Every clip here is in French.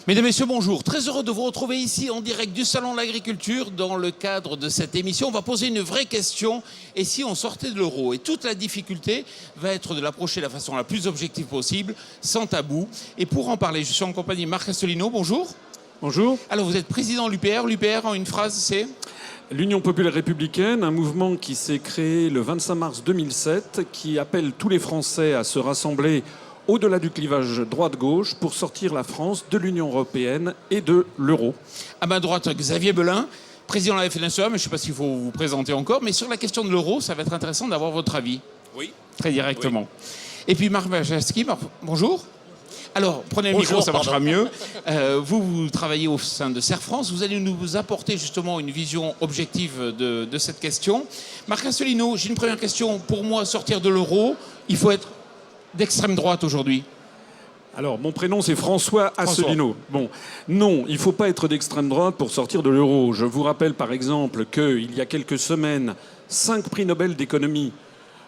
Mesdames, Messieurs, bonjour. Très heureux de vous retrouver ici en direct du Salon de l'Agriculture. Dans le cadre de cette émission, on va poser une vraie question. Et si on sortait de l'euro? Et toute la difficulté va être de l'approcher de la façon la plus objective possible, sans tabou. Et pour en parler, je suis en compagnie de Marc Asselineau. Bonjour. Bonjour. Alors, vous êtes président de l'UPR. L'UPR, en une phrase, c'est L'Union populaire républicaine, un mouvement qui s'est créé le 25 mars 2007, qui appelle tous les Français à se rassembler au-delà du clivage droite-gauche pour sortir la France de l'Union européenne et de l'euro. à ma droite Xavier Belin, président de la FNSEA, mais je ne sais pas s'il faut vous présenter encore. Mais sur la question de l'euro, ça va être intéressant d'avoir votre avis. Oui. Très directement. Oui. Et puis Marc Wajalski, bonjour. Alors, prenez le micro, ça marchera mieux. Vous travaillez au sein de Serre France. Vous allez nous apporter justement une vision objective de cette question. Marc Asselineau, j'ai une première question. Pour moi, sortir de l'euro, il faut être d'extrême droite aujourd'hui. Alors, mon prénom, c'est François Asselineau. Bon, non, il ne faut pas être d'extrême droite pour sortir de l'euro. Je vous rappelle, par exemple, qu'il y a quelques semaines, 5 prix Nobel d'économie,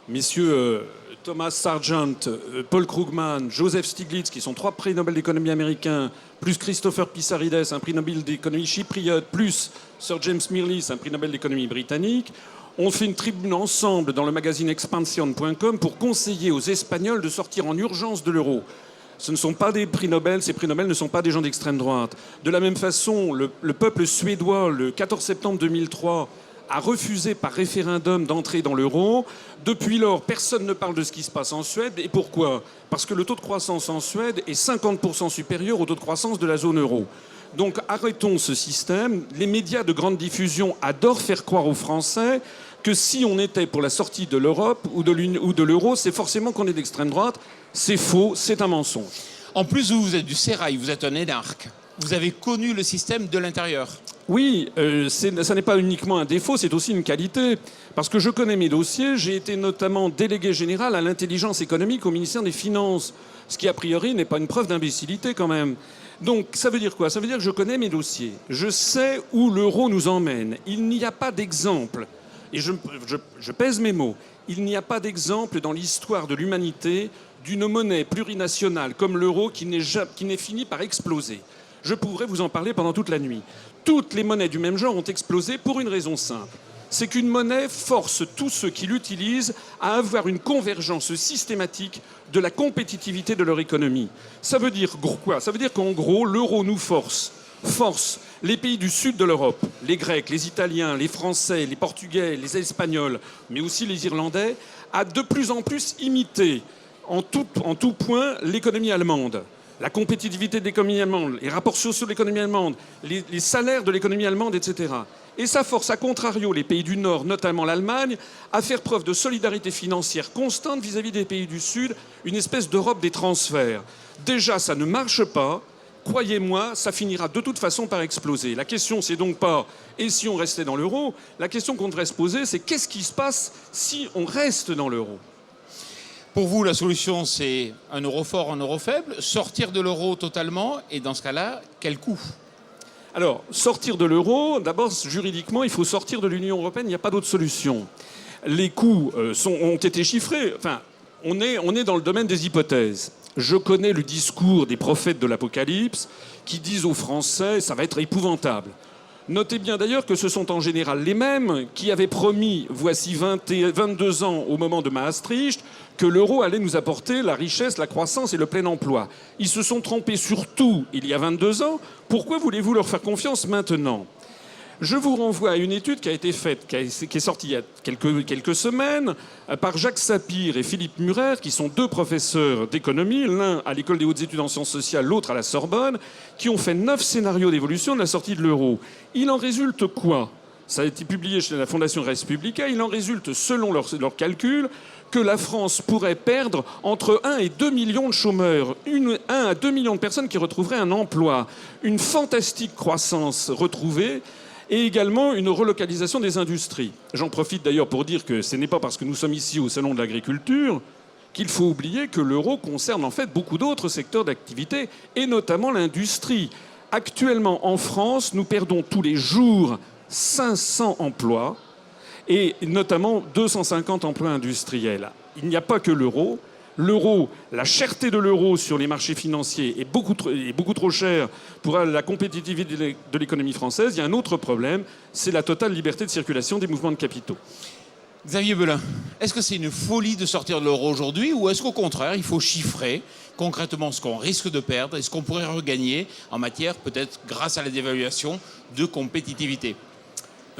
messieurs Thomas Sargent, Paul Krugman, Joseph Stiglitz, qui sont 3 prix Nobel d'économie américains, plus Christopher Pissarides, un prix Nobel d'économie chypriote, plus Sir James Mirrlees, un prix Nobel d'économie britannique, ont fait une tribune ensemble dans le magazine Expansion.com pour conseiller aux Espagnols de sortir en urgence de l'euro. Ce ne sont pas des prix Nobel, ces prix Nobel ne sont pas des gens d'extrême droite. De la même façon, le peuple suédois, le 14 septembre 2003, a refusé par référendum d'entrer dans l'euro. Depuis lors, personne ne parle de ce qui se passe en Suède. Et pourquoi? Parce que le taux de croissance en Suède est 50% supérieur au taux de croissance de la zone euro. Donc arrêtons ce système. Les médias de grande diffusion adorent faire croire aux Français que si on était pour la sortie de l'Europe ou de l'euro, c'est forcément qu'on est d'extrême droite. C'est faux, c'est un mensonge. En plus, vous êtes du sérail, vous êtes un énarque. Vous avez connu le système de l'intérieur. Oui, ça n'est pas uniquement un défaut, c'est aussi une qualité. Parce que je connais mes dossiers, j'ai été notamment délégué général à l'intelligence économique au ministère des Finances, ce qui a priori n'est pas une preuve d'imbécilité quand même. Donc ça veut dire quoi? Ça veut dire que je connais mes dossiers. Je sais où l'euro nous emmène. Il n'y a pas d'exemple, et je pèse mes mots, il n'y a pas d'exemple dans l'histoire de l'humanité d'une monnaie plurinationale comme l'euro qui n'est fini par exploser. Je pourrais vous en parler pendant toute la nuit. Toutes les monnaies du même genre ont explosé pour une raison simple. C'est qu'une monnaie force tous ceux qui l'utilisent à avoir une convergence systématique de la compétitivité de leur économie. Ça veut dire quoi? Ça veut dire qu'en gros, l'euro nous force les pays du sud de l'Europe, les Grecs, les Italiens, les Français, les Portugais, les Espagnols, mais aussi les Irlandais, à de plus en plus imiter en tout point l'économie allemande. La compétitivité de l'économie allemande, les rapports sociaux de l'économie allemande, les salaires de l'économie allemande, etc. Et ça force, à contrario, les pays du Nord, notamment l'Allemagne, à faire preuve de solidarité financière constante vis-à-vis des pays du Sud, une espèce d'Europe des transferts. Déjà, ça ne marche pas. Croyez-moi, ça finira de toute façon par exploser. La question, c'est donc pas « et si on restait dans l'euro ?» La question qu'on devrait se poser, c'est « qu'est-ce qui se passe si on reste dans l'euro ?» Pour vous, la solution, c'est un euro fort, un euro faible, sortir de l'euro totalement, et dans ce cas-là, quel coût? Alors, sortir de l'euro, d'abord, juridiquement, il faut sortir de l'Union européenne, il n'y a pas d'autre solution. Les coûts ont été chiffrés. Enfin, on est dans le domaine des hypothèses. Je connais le discours des prophètes de l'Apocalypse qui disent aux Français « ça va être épouvantable ». Notez bien d'ailleurs que ce sont en général les mêmes qui avaient promis, voici 22 ans au moment de Maastricht, que l'euro allait nous apporter la richesse, la croissance et le plein emploi. Ils se sont trompés sur tout il y a 22 ans. Pourquoi voulez-vous leur faire confiance maintenant ? Je vous renvoie à une étude qui a été faite, qui est sortie il y a quelques semaines, par Jacques Sapir et Philippe Murer, qui sont 2 professeurs d'économie, l'un à l'École des hautes études en sciences sociales, l'autre à la Sorbonne, qui ont fait 9 scénarios d'évolution de la sortie de l'euro. Il en résulte quoi? Ça a été publié chez la Fondation Res Publica. Il en résulte, selon leurs calculs, que la France pourrait perdre entre 1 et 2 millions de chômeurs, 1 à 2 millions de personnes qui retrouveraient un emploi, une fantastique croissance retrouvée, et également une relocalisation des industries. J'en profite d'ailleurs pour dire que ce n'est pas parce que nous sommes ici au Salon de l'Agriculture qu'il faut oublier que l'euro concerne en fait beaucoup d'autres secteurs d'activité, et notamment l'industrie. Actuellement, en France, nous perdons tous les jours 500 emplois, et notamment 250 emplois industriels. Il n'y a pas que l'euro. l'euro, la cherté de l'euro sur les marchés financiers est beaucoup trop chère pour la compétitivité de l'économie française. Il y a un autre problème, c'est la totale liberté de circulation des mouvements de capitaux. Xavier Belin, est-ce que c'est une folie de sortir de l'euro aujourd'hui ou est-ce qu'au contraire, il faut chiffrer concrètement ce qu'on risque de perdre et ce qu'on pourrait regagner en matière, peut-être grâce à la dévaluation, de compétitivité?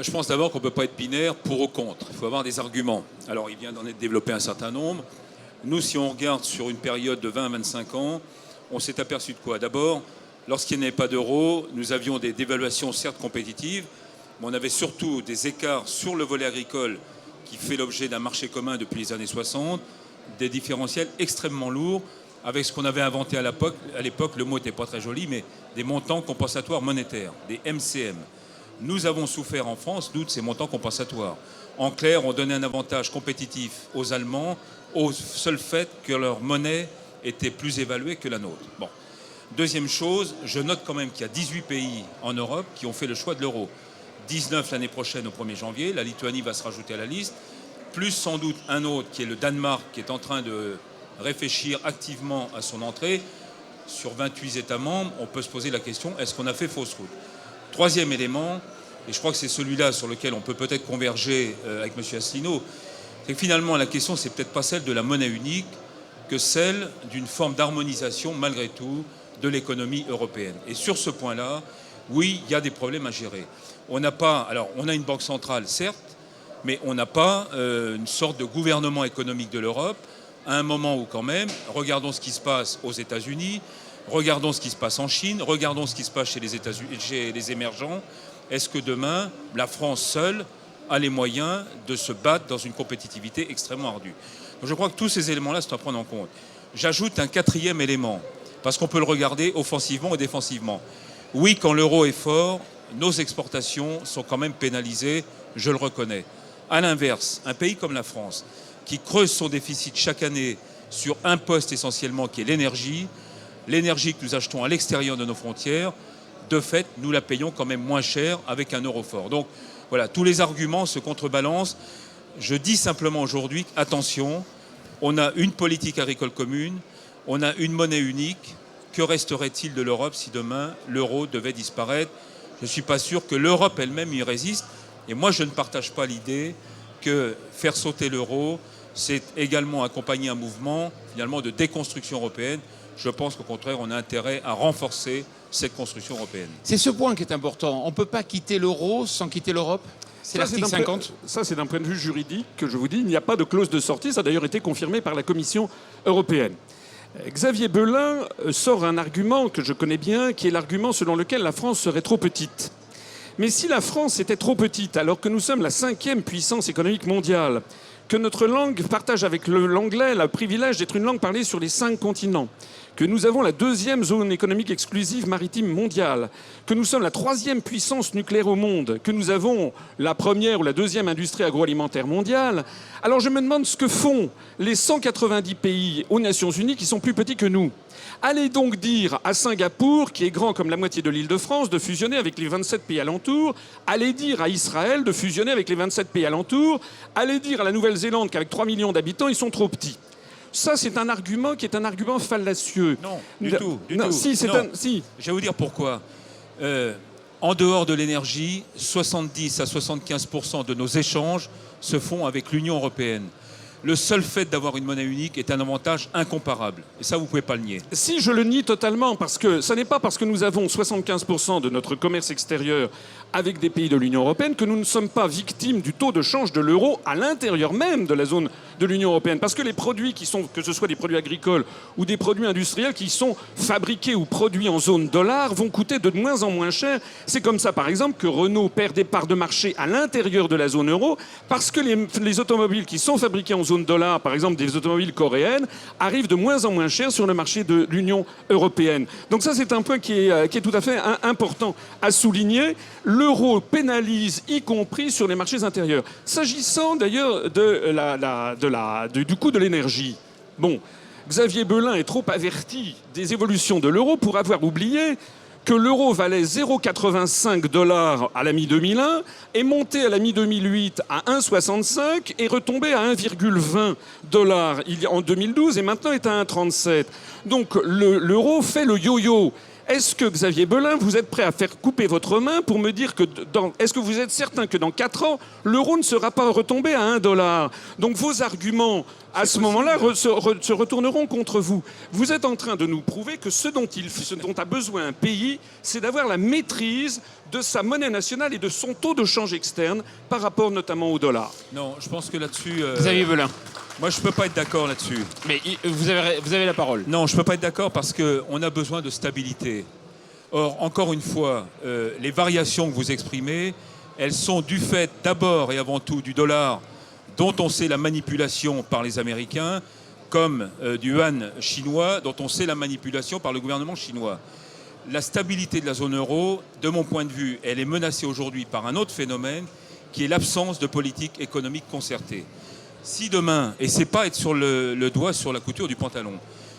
Je pense d'abord qu'on ne peut pas être binaire pour ou contre. Il faut avoir des arguments. Alors, il vient d'en être développé un certain nombre. Nous, si on regarde sur une période de 20 à 25 ans, on s'est aperçu de quoi? D'abord, lorsqu'il n'y avait pas d'euro, nous avions des dévaluations certes compétitives, mais on avait surtout des écarts sur le volet agricole qui fait l'objet d'un marché commun depuis les années 60, des différentiels extrêmement lourds, avec ce qu'on avait inventé à l'époque, le mot n'était pas très joli, mais des montants compensatoires monétaires, des MCM. Nous avons souffert en France, nous, de ces montants compensatoires. En clair, on donnait un avantage compétitif aux Allemands au seul fait que leur monnaie était plus évaluée que la nôtre. Bon. Deuxième chose, je note quand même qu'il y a 18 pays en Europe qui ont fait le choix de l'euro. 19 l'année prochaine au 1er janvier, la Lituanie va se rajouter à la liste, plus sans doute un autre qui est le Danemark qui est en train de réfléchir activement à son entrée. Sur 28 États membres, on peut se poser la question, est-ce qu'on a fait fausse route? Troisième élément, et je crois que c'est celui-là sur lequel on peut peut-être converger avec M. Asselineau, c'est que finalement la question c'est peut-être pas celle de la monnaie unique que celle d'une forme d'harmonisation malgré tout de l'économie européenne. Et sur ce point-là, oui, il y a des problèmes à gérer. On a une banque centrale, certes, mais on n'a pas une sorte de gouvernement économique de l'Europe, à un moment où quand même, regardons ce qui se passe aux États-Unis, regardons ce qui se passe en Chine, regardons ce qui se passe chez les émergents. Est-ce que demain, la France seule a les moyens de se battre dans une compétitivité extrêmement ardue? Donc je crois que tous ces éléments-là sont à prendre en compte. J'ajoute un quatrième élément, parce qu'on peut le regarder offensivement et défensivement. Oui, quand l'euro est fort, nos exportations sont quand même pénalisées, je le reconnais. À l'inverse, un pays comme la France, qui creuse son déficit chaque année sur un poste essentiellement qui est l'énergie que nous achetons à l'extérieur de nos frontières, de fait, nous la payons quand même moins cher avec un euro fort. Donc voilà, tous les arguments se contrebalancent. Je dis simplement aujourd'hui, attention, on a une politique agricole commune, on a une monnaie unique. Que resterait-il de l'Europe si demain l'euro devait disparaître? Je ne suis pas sûr que l'Europe elle-même y résiste. Et moi, je ne partage pas l'idée que faire sauter l'euro, c'est également accompagner un mouvement finalement de déconstruction européenne. Je pense qu'au contraire, on a intérêt à renforcer cette construction européenne. C'est ce point qui est important. On ne peut pas quitter l'euro sans quitter l'Europe? C'est l'article 50. Ça, c'est d'un point de vue juridique que je vous dis. Il n'y a pas de clause de sortie. Ça a d'ailleurs été confirmé par la Commission européenne. Xavier Belin sort un argument que je connais bien, qui est l'argument selon lequel la France serait trop petite. Mais si la France était trop petite, alors que nous sommes la 5e puissance économique mondiale, que notre langue partage avec l'anglais le privilège d'être une langue parlée sur les 5 continents, que nous avons la 2e zone économique exclusive maritime mondiale, que nous sommes la 3e puissance nucléaire au monde, que nous avons la 1re ou la 2e industrie agroalimentaire mondiale, alors je me demande ce que font les 190 pays aux Nations Unies qui sont plus petits que nous. Allez donc dire à Singapour, qui est grand comme la moitié de l'Île-de-France, de fusionner avec les 27 pays alentours. Allez dire à Israël de fusionner avec les 27 pays alentours. Allez dire à la Nouvelle-Zélande qu'avec 3 millions d'habitants, ils sont trop petits. Ça, c'est un argument qui est un argument fallacieux. Non, du tout. Si, c'est non. si. Je vais vous dire pourquoi. En dehors de l'énergie, 70 à 75% de nos échanges se font avec l'Union européenne. Le seul fait d'avoir une monnaie unique est un avantage incomparable. Et ça, vous ne pouvez pas le nier. Si, je le nie totalement, parce que ce n'est pas parce que nous avons 75% de notre commerce extérieur avec des pays de l'Union européenne que nous ne sommes pas victimes du taux de change de l'euro à l'intérieur même de la zone de l'Union européenne. Parce que les produits qui sont, que ce soit des produits agricoles ou des produits industriels qui sont fabriqués ou produits en zone dollar, vont coûter de moins en moins cher. C'est comme ça, par exemple, que Renault perd des parts de marché à l'intérieur de la zone euro, parce que les automobiles qui sont fabriquées en zone dollar, par exemple des automobiles coréennes, arrivent de moins en moins cher sur le marché de l'Union européenne. Donc ça, c'est un point qui est tout à fait important à souligner. L'euro pénalise, y compris sur les marchés intérieurs. S'agissant d'ailleurs du coût de l'énergie, bon, Xavier Belin est trop averti des évolutions de l'euro pour avoir oublié que l'euro valait 0,85 $ à la mi-2001, est monté à la mi-2008 à 1,65 et retombé à 1,20 $ en 2012 et maintenant est à 1,37. Donc l'euro fait le yo-yo. Est-ce que, Xavier Belin, vous êtes prêt à faire couper votre main pour me dire que est-ce que vous êtes certain que dans 4 ans, l'euro ne sera pas retombé à 1 $? Donc vos arguments, à ce moment-là, se retourneront contre vous. Vous êtes en train de nous prouver que ce dont a besoin un pays, c'est d'avoir la maîtrise de sa monnaie nationale et de son taux de change externe par rapport notamment au dollar. Non, je pense que là-dessus... Xavier Belin. Moi, je ne peux pas être d'accord là-dessus. Mais vous avez la parole. Non, je ne peux pas être d'accord parce qu'on a besoin de stabilité. Or, encore une fois, les variations que vous exprimez, elles sont du fait d'abord et avant tout du dollar, dont on sait la manipulation par les Américains, comme du yuan chinois, dont on sait la manipulation par le gouvernement chinois. La stabilité de la zone euro, de mon point de vue, elle est menacée aujourd'hui par un autre phénomène, qui est l'absence de politique économique concertée. Si demain, et c'est pas être sur le doigt sur la couture du pantalon,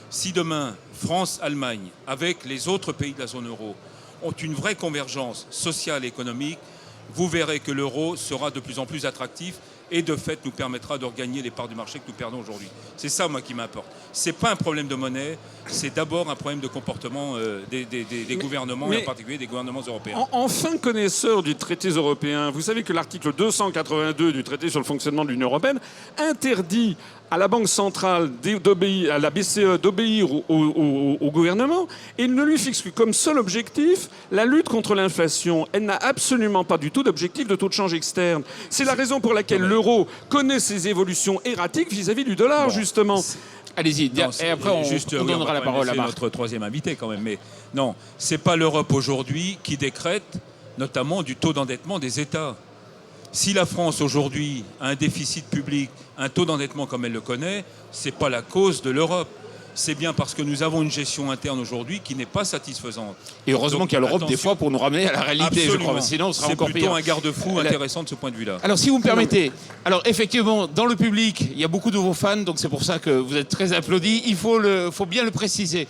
si demain, France, Allemagne, avec les autres pays de la zone euro, ont une vraie convergence sociale et économique, vous verrez que l'euro sera de plus en plus attractif et de fait nous permettra de regagner les parts du marché que nous perdons aujourd'hui. C'est ça, moi, qui m'importe. Ce n'est pas un problème de monnaie, c'est d'abord un problème de comportement des gouvernements, et en particulier des gouvernements européens. En fin connaisseur du traité européen, vous savez que l'article 282 du traité sur le fonctionnement de l'Union européenne interdit à la Banque centrale, à la BCE, d'obéir au gouvernement, et il ne lui fixe que comme seul objectif la lutte contre l'inflation. Elle n'a absolument pas du tout d'objectif de taux de change externe. C'est la raison pour laquelle l'euro connaît ses évolutions erratiques vis-à-vis du dollar, justement. Allez-y, et après on donnera la parole à Marc. Notre troisième invité quand même. Mais non, c'est pas l'Europe aujourd'hui qui décrète notamment du taux d'endettement des États. Si la France aujourd'hui a un déficit public, un taux d'endettement comme elle le connaît, c'est pas la cause de l'Europe. C'est bien parce que nous avons une gestion interne aujourd'hui qui n'est pas satisfaisante. Et heureusement qu'il y a l'Europe des fois pour nous ramener à la réalité, absolument. Je crois. Sinon, on sera encore pire. C'est plutôt un garde-fou intéressant de ce point de vue-là. Alors, si vous me permettez, alors effectivement, dans le public, il y a beaucoup de vos fans, donc c'est pour ça que vous êtes très applaudis. Il faut bien le préciser.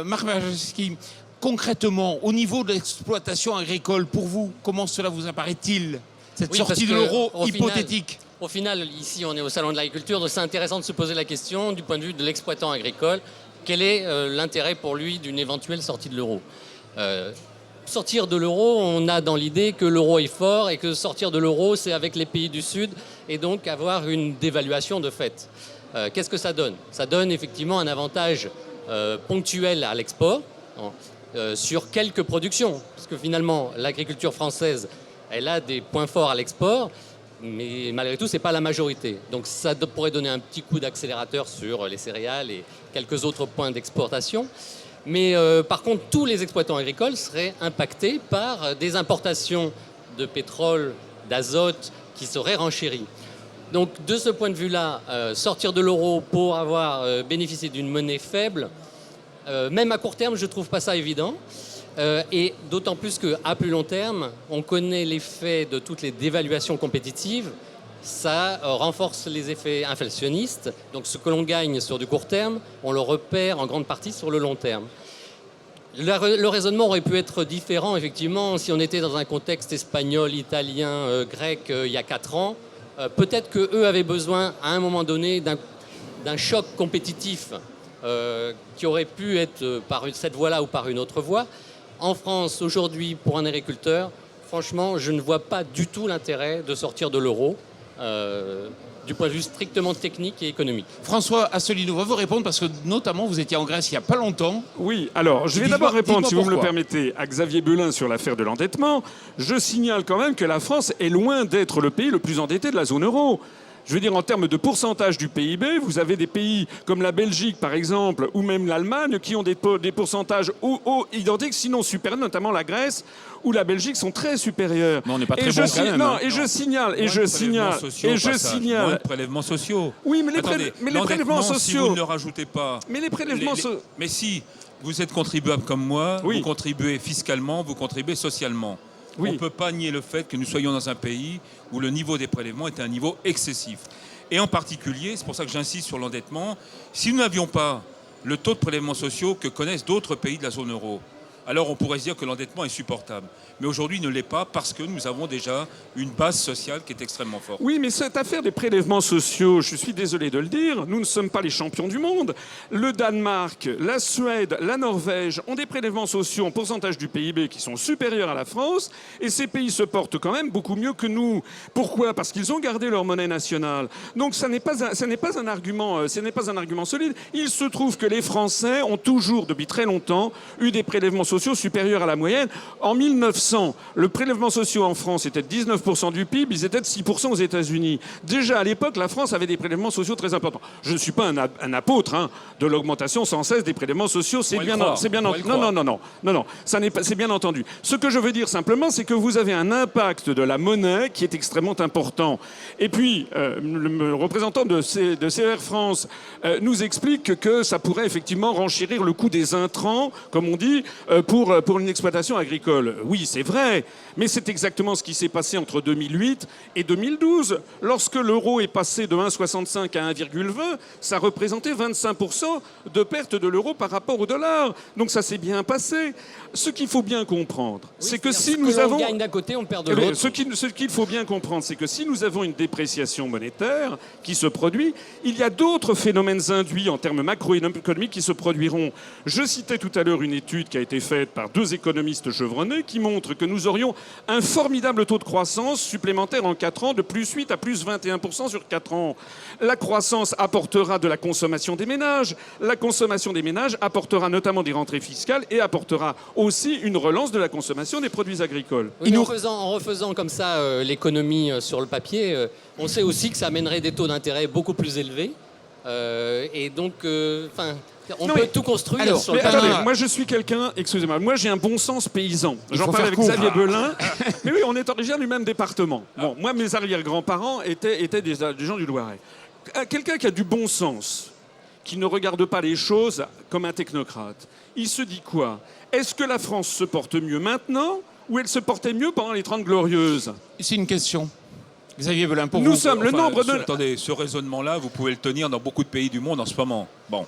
Marc Majewski, concrètement, au niveau de l'exploitation agricole, pour vous, comment cela vous apparaît-il, cette sortie de l'euro hypothétique? Au final, ici, on est au Salon de l'Agriculture, donc c'est intéressant de se poser la question du point de vue de l'exploitant agricole. Quel est l'intérêt pour lui d'une éventuelle sortie de l'euro? Sortir de l'euro, on a dans l'idée que l'euro est fort et que sortir de l'euro, c'est avec les pays du Sud et donc avoir une dévaluation de fait. Qu'est-ce que ça donne? Ça donne effectivement un avantage ponctuel à l'export sur quelques productions. Parce que finalement, l'agriculture française, elle a des points forts à l'export, mais malgré tout, ce n'est pas la majorité. Donc ça pourrait donner un petit coup d'accélérateur sur les céréales et quelques autres points d'exportation. Mais par contre, tous les exploitants agricoles seraient impactés par des importations de pétrole, d'azote, qui seraient renchéries. Donc de ce point de vue-là, sortir de l'euro pour avoir bénéficié d'une monnaie faible, même à court terme, je ne trouve pas ça évident. Et d'autant plus qu'à plus long terme, on connaît l'effet de toutes les dévaluations compétitives. Ça renforce les effets inflationnistes. Donc ce que l'on gagne sur du court terme, on le repère en grande partie sur le long terme. Le raisonnement aurait pu être différent, effectivement, si on était dans un contexte espagnol, italien, grec, il y a 4 ans. Peut-être qu'eux avaient besoin, à un moment donné, d'un choc compétitif qui aurait pu être par cette voie-là ou par une autre voie. En France, aujourd'hui, pour un agriculteur, franchement, je ne vois pas du tout l'intérêt de sortir de l'euro, du point de vue strictement technique et économique. François Asselineau va vous répondre parce que notamment vous étiez en Grèce il n'y a pas longtemps. Oui, alors je vais d'abord répondre, si vous me le permettez, à Xavier Belin sur l'affaire de l'endettement. Je signale quand même que la France est loin d'être le pays le plus endetté de la zone euro. Je veux dire, en termes de pourcentage du PIB, vous avez des pays comme la Belgique, par exemple, ou même l'Allemagne, qui ont des pourcentages identiques, sinon supérieurs, notamment la Grèce ou la Belgique sont très supérieurs. Mais on n'est pas très bon quand même. Non, et je signale, Moins de prélèvements sociaux. Oui, mais les prélèvements sociaux... Si vous ne le rajoutez pas... Mais les prélèvements sociaux... Mais si vous êtes contribuable comme moi, oui. Vous contribuez fiscalement, vous contribuez socialement. Oui. On ne peut pas nier le fait que nous soyons dans un pays où le niveau des prélèvements est un niveau excessif. Et en particulier, c'est pour ça que j'insiste sur l'endettement, si nous n'avions pas le taux de prélèvements sociaux que connaissent d'autres pays de la zone euro, alors on pourrait se dire que l'endettement est supportable. Mais aujourd'hui, il ne l'est pas parce que nous avons déjà une base sociale qui est extrêmement forte. Oui, mais cette affaire des prélèvements sociaux, je suis désolé de le dire, nous ne sommes pas les champions du monde. Le Danemark, la Suède, la Norvège ont des prélèvements sociaux en pourcentage du PIB qui sont supérieurs à la France, et ces pays se portent quand même beaucoup mieux que nous. Pourquoi ? Parce qu'ils ont gardé leur monnaie nationale. Donc ça n'est pas un argument solide. Il se trouve que les Français ont toujours, depuis très longtemps, eu des prélèvements sociaux supérieurs à la moyenne. En 1900, le prélèvement social en France était de 19% du PIB, ils étaient de 6% aux États-Unis. Déjà à l'époque, la France avait des prélèvements sociaux très importants. Je ne suis pas un apôtre de l'augmentation sans cesse des prélèvements sociaux. C'est bien entendu. Ce que je veux dire simplement, c'est que vous avez un impact de la monnaie qui est extrêmement important. Et puis, le représentant de CR France nous explique que ça pourrait effectivement renchérir le coût des intrants, comme on dit, pour une exploitation agricole. Oui, c'est vrai, mais c'est exactement ce qui s'est passé entre 2008 et 2012. Lorsque l'euro est passé de 1,65 à 1,20, ça représentait 25% de perte de l'euro par rapport au dollar. Donc ça s'est bien passé. Ce qu'il faut bien comprendre, c'est que si nous avons... On gagne d'un côté, on perd de l'autre. Ce qu'il faut bien comprendre, c'est que si nous avons une dépréciation monétaire qui se produit, il y a d'autres phénomènes induits en termes macroéconomiques qui se produiront. Je citais tout à l'heure une étude qui a été faite par 2 économistes chevronnés qui montre que nous aurions un formidable taux de croissance supplémentaire en 4 ans, de plus 8 à plus 21% sur 4 ans. La croissance apportera de la consommation des ménages. La consommation des ménages apportera notamment des rentrées fiscales et apportera aussi une relance de la consommation des produits agricoles. Oui, en refaisant comme ça l'économie sur le papier, on sait aussi que ça amènerait des taux d'intérêt beaucoup plus élevés. Et donc, on peut tout construire sur le terrain. Attendez, moi je suis quelqu'un, excusez-moi, moi j'ai un bon sens paysan. J'en parle avec Xavier Belin. Mais oui, on est originaire du même département. Bon, moi mes arrière-grands-parents étaient des gens du Loiret. Quelqu'un qui a du bon sens, qui ne regarde pas les choses comme un technocrate, il se dit quoi ? Est-ce que la France se porte mieux maintenant ou elle se portait mieux pendant les 30 Glorieuses ? C'est une question. Xavier Belin, pour nous vous. Sommes le nombre de... Attendez, ce raisonnement-là, vous pouvez le tenir dans beaucoup de pays du monde en ce moment. Bon.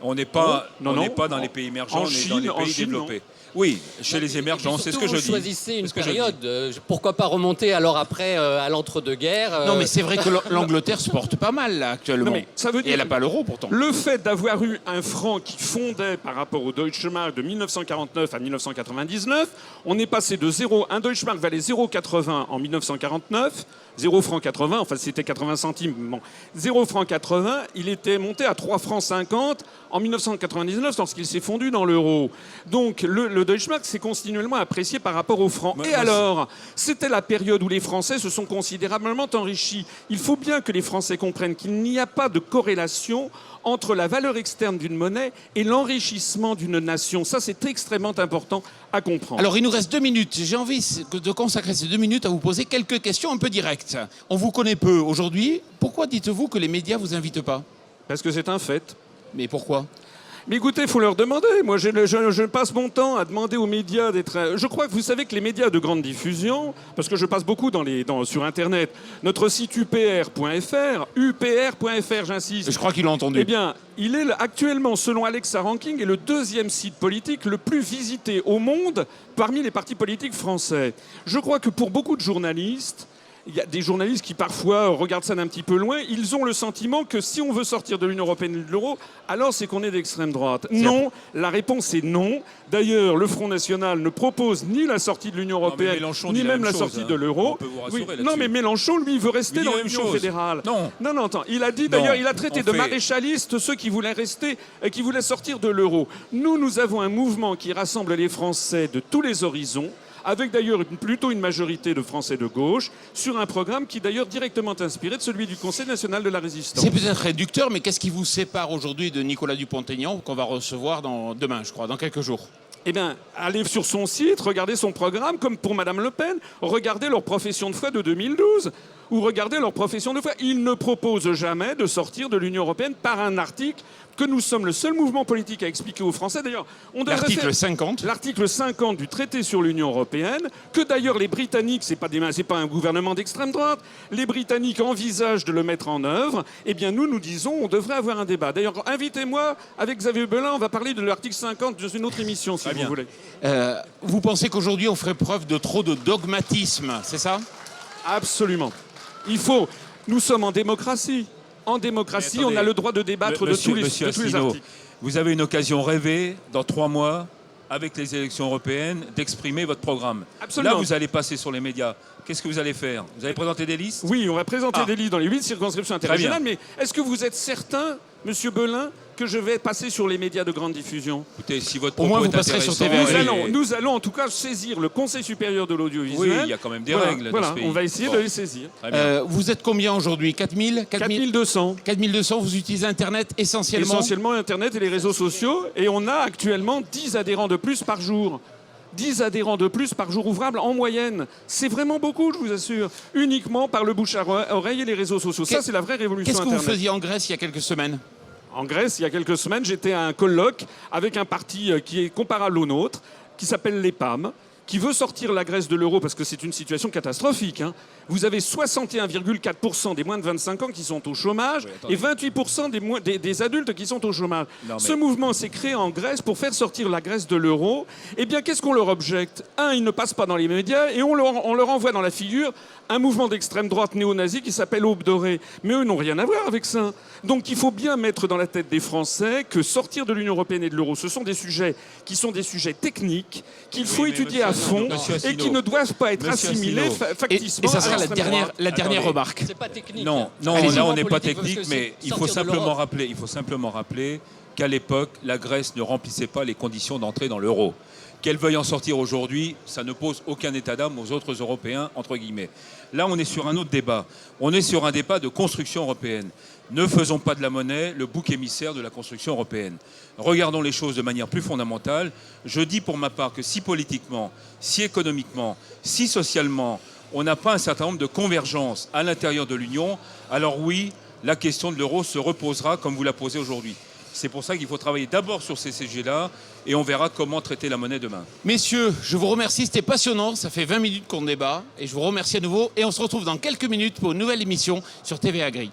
On n'est pas, dans les pays émergents, on est dans les pays développés. Oui, chez les émergents, c'est ce que je dis. Vous choisissez une période. Pourquoi pas remonter alors après à l'entre-deux-guerres Non, mais c'est vrai que l'Angleterre se porte pas mal là actuellement. Non, mais ça veut dire et elle n'a pas l'euro pourtant. Le fait d'avoir eu un franc qui fondait par rapport au Deutsche Mark de 1949 à 1999, on est passé de 0. Un Deutsche Mark valait 0,80 en 1949. 0 francs 80, enfin c'était 80 centimes. Bon. 0 francs 80, il était monté à 3 francs 50 en 1999 lorsqu'il s'est fondu dans l'euro. Donc le Deutsche Mark s'est continuellement apprécié par rapport au franc. Et alors, c'était la période où les Français se sont considérablement enrichis. Il faut bien que les Français comprennent qu'il n'y a pas de corrélation entre la valeur externe d'une monnaie et l'enrichissement d'une nation. Ça, c'est extrêmement important à comprendre. Alors, il nous reste 2 minutes. J'ai envie de consacrer ces 2 minutes à vous poser quelques questions un peu directes. On vous connaît peu aujourd'hui. Pourquoi dites-vous que les médias vous invitent pas ? Parce que c'est un fait. Mais pourquoi ? Mais écoutez, il faut leur demander. Moi, je passe mon temps à demander aux médias d'être... Je crois que vous savez que les médias de grande diffusion, parce que je passe beaucoup sur Internet, notre site upr.fr, j'insiste. Je crois qu'il l'a entendu. Eh bien, il est actuellement, selon Alexa Ranking, est le 2e site politique le plus visité au monde parmi les partis politiques français. Je crois que pour beaucoup de journalistes, il y a des journalistes qui parfois regardent ça d'un petit peu loin. Ils ont le sentiment que si on veut sortir de l'Union européenne et de l'euro, alors c'est qu'on est d'extrême droite. Non, la réponse est non. D'ailleurs, le Front National ne propose ni la sortie de l'Union européenne, ni même la sortie de l'euro. On peut vous rassurer là-dessus. Non, mais Mélenchon, lui, il veut rester dans l'Union fédérale. Non, attends. Il a dit, d'ailleurs, il a traité de maréchalistes ceux qui voulaient rester, qui voulaient sortir de l'euro. Nous avons un mouvement qui rassemble les Français de tous les horizons, avec d'ailleurs plutôt une majorité de Français de gauche, sur un programme qui d'ailleurs directement inspiré de celui du Conseil national de la résistance. C'est peut-être réducteur, mais qu'est-ce qui vous sépare aujourd'hui de Nicolas Dupont-Aignan, qu'on va recevoir demain, je crois, dans quelques jours ? Eh bien, allez sur son site, regardez son programme, comme pour Madame Le Pen, regardez leur profession de foi de 2012. ou regardez leur profession de foi. Ils ne proposent jamais de sortir de l'Union européenne par un article que nous sommes le seul mouvement politique à expliquer aux Français. D'ailleurs, on devrait L'article faire 50. l'article 50 du traité sur l'Union européenne, que d'ailleurs les Britanniques, c'est pas un gouvernement d'extrême droite, les Britanniques envisagent de le mettre en œuvre. Eh bien, nous disons, on devrait avoir un débat. D'ailleurs, invitez-moi avec Xavier Belin, on va parler de l'article 50 dans une autre émission, si vous voulez. Vous pensez qu'aujourd'hui, on ferait preuve de trop de dogmatisme, c'est ça? Absolument. Nous sommes en démocratie. En démocratie, attendez, on a le droit de débattre de tous les articles. Vous avez une occasion rêvée, dans 3 mois, avec les élections européennes, d'exprimer votre programme. Absolument. Là, vous allez passer sur les médias. Qu'est-ce que vous allez faire? Vous allez présenter des listes? Oui, on va présenter des listes dans les 8 circonscriptions interrégionales, bien. mais est-ce que vous êtes certain, Monsieur Belin, que je vais passer sur les médias de grande diffusion? Écoutez, si votre Au moins, propos vous est passerez sur intéressant, TVA. Nous allons en tout cas saisir le Conseil supérieur de l'audiovisuel. Oui, il y a quand même des règles dans ce pays. On va essayer Bon. de les saisir. Très bien. Vous êtes combien aujourd'hui? 4000 4200. 4200, vous utilisez Internet essentiellement? Essentiellement Internet et les réseaux sociaux. Et on a actuellement 10 adhérents de plus par jour. 10 adhérents de plus par jour ouvrable en moyenne. C'est vraiment beaucoup, je vous assure. Uniquement par le bouche à oreille et les réseaux sociaux. Ça, c'est la vraie révolution Qu'est-ce que Internet. vous faisiez en Grèce il y a quelques semaines? En Grèce, il y a quelques semaines, j'étais à un colloque avec un parti qui est comparable au nôtre, qui s'appelle les PAM, qui veut sortir la Grèce de l'euro parce que c'est une situation catastrophique. Vous avez 61,4% des moins de 25 ans qui sont au chômage et 28% des adultes qui sont au chômage. Ce mouvement s'est créé en Grèce pour faire sortir la Grèce de l'euro. Eh bien, qu'est-ce qu'on leur objecte? Ils ne passent pas dans les médias et on leur envoie dans la figure un mouvement d'extrême droite néo-nazi qui s'appelle Aube Dorée. Mais eux n'ont rien à voir avec ça. Donc il faut bien mettre dans la tête des Français que sortir de l'Union européenne et de l'euro, ce sont des sujets qui sont des sujets techniques, qu'il faut étudier à fond et qui ne doivent pas être assimilés factiquement. Et ça sera la dernière Attendez. remarque. C'est pas technique. Non, Allez-y. là on n'est pas Politique, parce technique, que mais c'est il faut sortir de l'Europe. simplement rappeler qu'à l'époque, la Grèce ne remplissait pas les conditions d'entrée dans l'euro. Qu'elle veuille en sortir aujourd'hui, ça ne pose aucun état d'âme aux autres Européens, entre guillemets. Là, on est sur un autre débat. On est sur un débat de construction européenne. Ne faisons pas de la monnaie le bouc émissaire de la construction européenne. Regardons les choses de manière plus fondamentale. Je dis pour ma part que si politiquement, si économiquement, si socialement, on n'a pas un certain nombre de convergences à l'intérieur de l'Union, alors oui, la question de l'euro se reposera comme vous la posez aujourd'hui. C'est pour ça qu'il faut travailler d'abord sur ces sujets-là et on verra comment traiter la monnaie demain. Messieurs, je vous remercie, c'était passionnant, ça fait 20 minutes qu'on débat et je vous remercie à nouveau et on se retrouve dans quelques minutes pour une nouvelle émission sur TVA Gris.